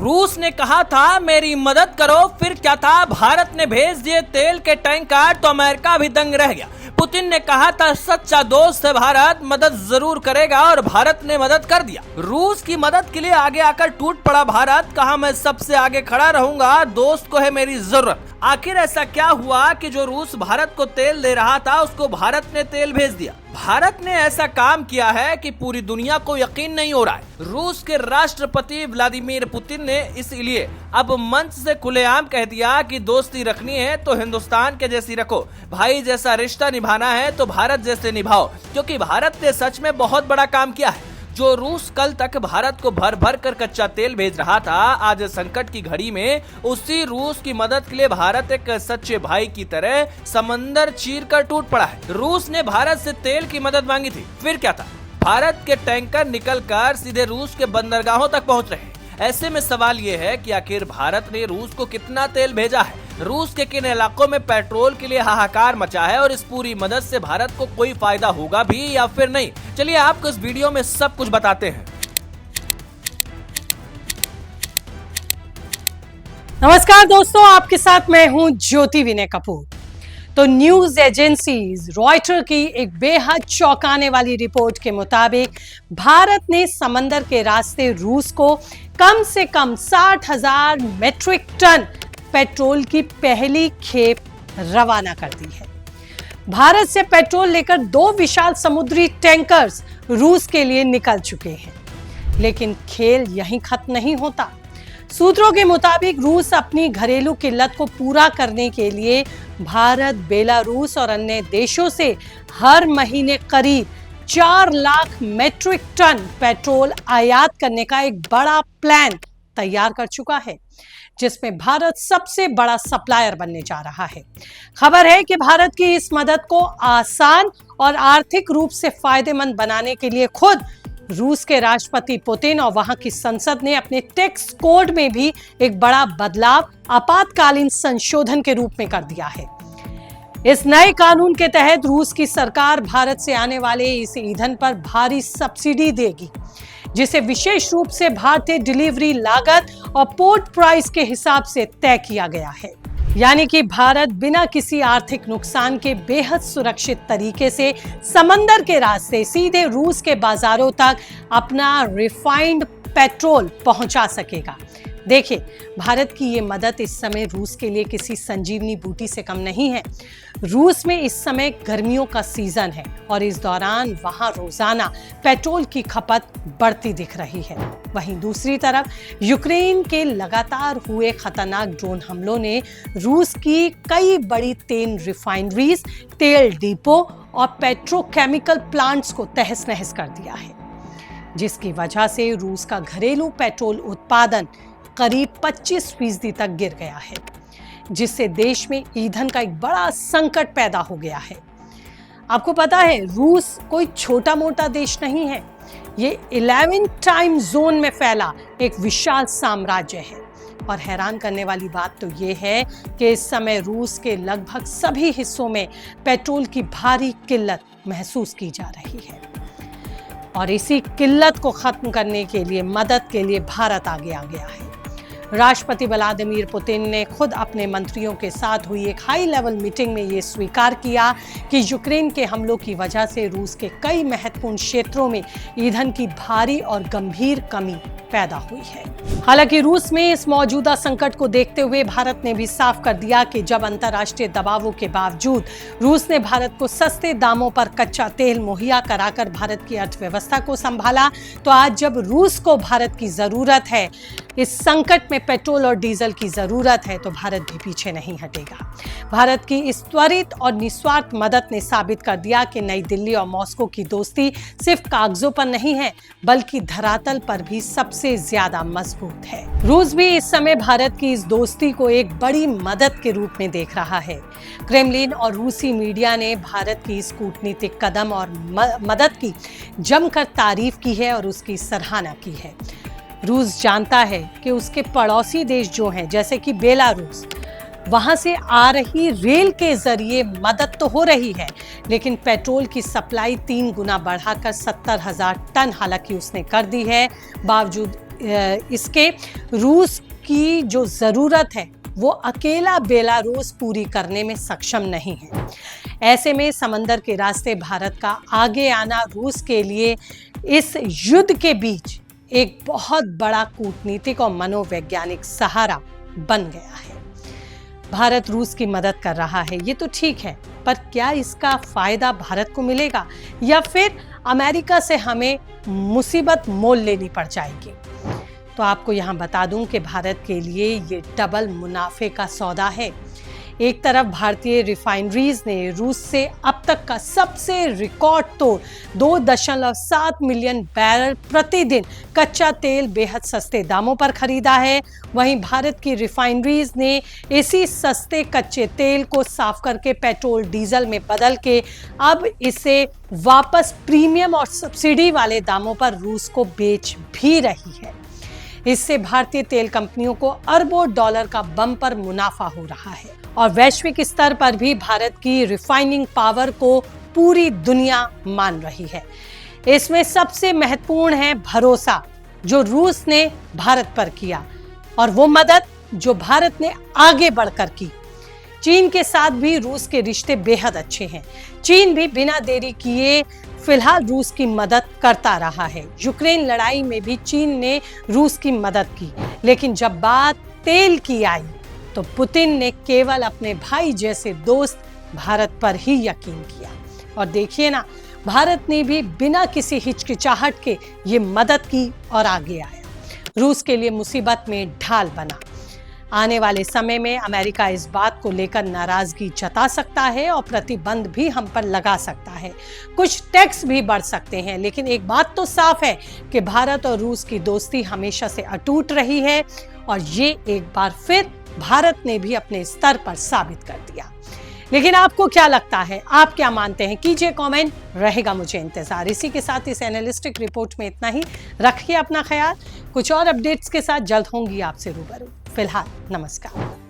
रूस ने कहा था मेरी मदद करो, फिर क्या था, भारत ने भेज दिए तेल के टैंकर तो अमेरिका भी दंग रह गया। पुतिन ने कहा था सच्चा दोस्त है भारत, मदद जरूर करेगा, और भारत ने मदद कर दिया। रूस की मदद के लिए आगे आकर टूट पड़ा भारत, कहा मैं सबसे आगे खड़ा रहूंगा, दोस्त को है मेरी जरूरत। आखिर ऐसा क्या हुआ कि जो रूस भारत को तेल दे रहा था उसको भारत ने तेल भेज दिया। भारत ने ऐसा काम किया है कि पूरी दुनिया को यकीन नहीं हो रहा है। रूस के राष्ट्रपति व्लादिमीर पुतिन ने इसलिए अब मंच से खुलेआम कह दिया कि दोस्ती रखनी है तो हिंदुस्तान के जैसी रखो, भाई जैसा रिश्ता निभाना है तो भारत जैसे निभाओ, क्योंकि भारत ने सच में बहुत बड़ा काम किया है। जो रूस कल तक भारत को भर भर कर कच्चा तेल भेज रहा था, आज संकट की घड़ी में उसी रूस की मदद के लिए भारत एक सच्चे भाई की तरह समंदर चीर कर टूट पड़ा है। रूस ने भारत से तेल की मदद मांगी थी, फिर क्या था, भारत के टैंकर निकलकर सीधे रूस के बंदरगाहों तक पहुंच रहे हैं। ऐसे में सवाल ये है कि आखिर भारत ने रूस को कितना तेल भेजा है, रूस के किन इलाकों में पेट्रोल के लिए हाहाकार मचा है, और इस पूरी मदद से भारत को कोई फायदा होगा भी या फिर नहीं। चलिए आपको इस वीडियो में सब कुछ बताते हैं। नमस्कार दोस्तों, आपके साथ मैं हूं ज्योति विनय कपूर। तो न्यूज एजेंसीज रॉयटर की एक बेहद चौंकाने वाली रिपोर्ट के मुताबिक भारत ने समंदर के रास्ते रूस को कम से कम 60,000 मेट्रिक टन पेट्रोल की पहली खेप रवाना कर दी है। भारत से पेट्रोल लेकर 2 विशाल समुद्री टैंकर्स रूस के लिए निकल चुके हैं। लेकिन खेल यहीं खत्म नहीं होता। सूत्रों के मुताबिक रूस अपनी घरेलू किल्लत को पूरा करने के लिए भारत, बेलारूस और अन्य देशों से हर महीने करीब 4 लाख मेट्रिक टन पेट्रोल आयात करने का एक बड़ा प्लान तैयार कर चुका है, जिसमें भारत सबसे बड़ा सप्लायर बनने जा रहा है। खबर है कि भारत की इस मदद को आसान और आर्थिक रूप से फायदेमंद बनाने के लिए खुद रूस के राष्ट्रपति पुतिन और वहां की संसद ने अपने टैक्स कोड में भी एक बड़ा बदलाव आपातकालीन संशोधन के रूप में कर दिया है। इस नए कानून के तहत रूस की सरकार भारत से आने वाले इस ईंधन पर भारी सब्सिडी देगी, जिसे विशेष रूप से भारतीय डिलीवरी लागत और पोर्ट प्राइस के हिसाब से तय किया गया है। यानी कि भारत बिना किसी आर्थिक नुकसान के बेहद सुरक्षित तरीके से समंदर के रास्ते सीधे रूस के बाजारों तक अपना रिफाइंड पेट्रोल पहुंचा सकेगा। देखिए, भारत की ये मदद इस समय रूस के लिए किसी संजीवनी बूटी से कम नहीं है। रूस में इस समय गर्मियों का सीजन है और इस दौरान वहां रोजाना पेट्रोल की खपत बढ़ती दिख रही है। वहीं दूसरी तरफ यूक्रेन के लगातार हुए खतरनाक ड्रोन हमलों ने रूस की कई बड़ी तेल रिफाइनरीज, तेल डिपो और पेट्रोकेमिकल प्लांट्स को तहस नहस कर दिया है, जिसकी वजह से रूस का घरेलू पेट्रोल उत्पादन करीब 25% तक गिर गया है, जिससे देश में ईंधन का एक बड़ा संकट पैदा हो गया है। आपको पता है, रूस कोई छोटा मोटा देश नहीं है। ये 11 टाइम जोन में फैला एक विशाल साम्राज्य है। और हैरान करने वाली बात तो ये है कि इस समय रूस के लगभग सभी हिस्सों में पेट्रोल की भारी किल्लत महसूस की जा रही है। और इसी किल्लत को खत्म करने के लिए मदद के लिए भारत आगे आ गया है। राष्ट्रपति व्लादिमीर पुतिन ने खुद अपने मंत्रियों के साथ हुई एक हाई लेवल मीटिंग में ये स्वीकार किया कि यूक्रेन के हमलों की वजह से रूस के कई महत्वपूर्ण क्षेत्रों में ईंधन की भारी और गंभीर कमी पैदा हुई है। हालांकि रूस में इस मौजूदा संकट को देखते हुए भारत ने भी साफ कर दिया कि जब अंतर्राष्ट्रीय दबावों के बावजूद रूस ने भारत को सस्ते दामों पर कच्चा तेल मुहैया कराकर भारत की अर्थव्यवस्था को संभाला, तो आज जब रूस को भारत की जरूरत है, इस संकट में पेट्रोल और डीजल की जरूरत है, तो भारत भी पीछे नहीं हटेगा। भारत की इस त्वरित और निस्वार्थ मदद ने साबित कर दिया कि नई दिल्ली और मॉस्को की दोस्ती सिर्फ कागजों पर नहीं है, बल्कि धरातल पर भी सबसे ज्यादा मजबूत है। रूस भी इस समय भारत की इस दोस्ती को एक बड़ी मदद के रूप में देख रहा है। क्रेमलिन और रूसी मीडिया ने भारत की इस कूटनीतिक कदम और मदद की जमकर तारीफ की है और उसकी सराहना की है। रूस जानता है कि उसके पड़ोसी देश जो हैं, जैसे कि बेलारूस, वहां से आ रही रेल के जरिए मदद तो हो रही है, लेकिन पेट्रोल की सप्लाई 3 गुना बढ़ाकर 70,000 टन हालांकि उसने कर दी है। बावजूद इसके रूस की जो ज़रूरत है वो अकेला बेलारूस पूरी करने में सक्षम नहीं है। ऐसे में समंदर के रास्ते भारत का आगे आना रूस के लिए इस युद्ध के बीच एक बहुत बड़ा कूटनीतिक और मनोवैज्ञानिक सहारा बन गया है। भारत रूस की मदद कर रहा है, ये तो ठीक है, पर क्या इसका फायदा भारत को मिलेगा या फिर अमेरिका से हमें मुसीबत मोल लेनी पड़ जाएगी? तो आपको यहाँ बता दूं कि भारत के लिए ये डबल मुनाफे का सौदा है। एक तरफ भारतीय रिफाइनरीज ने रूस से अब तक का सबसे रिकॉर्ड तोड़ 2.7 मिलियन बैरल प्रतिदिन कच्चा तेल बेहद सस्ते दामों पर खरीदा है। वहीं भारत की रिफाइनरीज ने इसी सस्ते कच्चे तेल को साफ करके पेट्रोल डीजल में बदल के अब इसे वापस प्रीमियम और सब्सिडी वाले दामों पर रूस को बेच भी रही है। इससे भारतीय तेल कंपनियों को अरबों डॉलर का बम्पर मुनाफा हो रहा है और वैश्विक स्तर पर भी भारत की रिफाइनिंग पावर को पूरी दुनिया मान रही है। इसमें सबसे महत्वपूर्ण है भरोसा जो रूस ने भारत पर किया और वो मदद जो भारत ने आगे बढ़कर की। चीन के साथ भी रूस के रिश्ते बेहद अच्छे हैं। चीन भी बिना देरी किए फिलहाल रूस की मदद करता रहा है। यूक्रेन लड़ाई में भी चीन ने रूस की मदद की, लेकिन जब बात तेल की आई तो पुतिन ने केवल अपने भाई जैसे दोस्त भारत पर ही यकीन किया। और देखिए ना, भारत ने भी बिना किसी हिचकिचाहट के ये मदद की और आगे आया। रूस के लिए मुसीबत में ढाल बना। आने वाले समय में अमेरिका इस बात को लेकर नाराजगी जता सकता है और प्रतिबंध भी हम पर लगा सकता है। कुछ टैक्स भी बढ़ सकते हैं, लेकिन एक बात तो साफ है कि भारत और रूस की दोस्ती हमेशा से अटूट रही है और ये एक बार फिर भारत ने भी अपने स्तर पर साबित कर दिया। लेकिन आपको क्या लगता है, आप क्या मानते हैं? कीजिए कमेंट, रहेगा मुझे इंतजार। इसी के साथ इस एनालिस्टिक रिपोर्ट में इतना ही। रखिए अपना ख्याल। कुछ और अपडेट्स के साथ जल्द होंगी आपसे रूबरू। फिलहाल नमस्कार।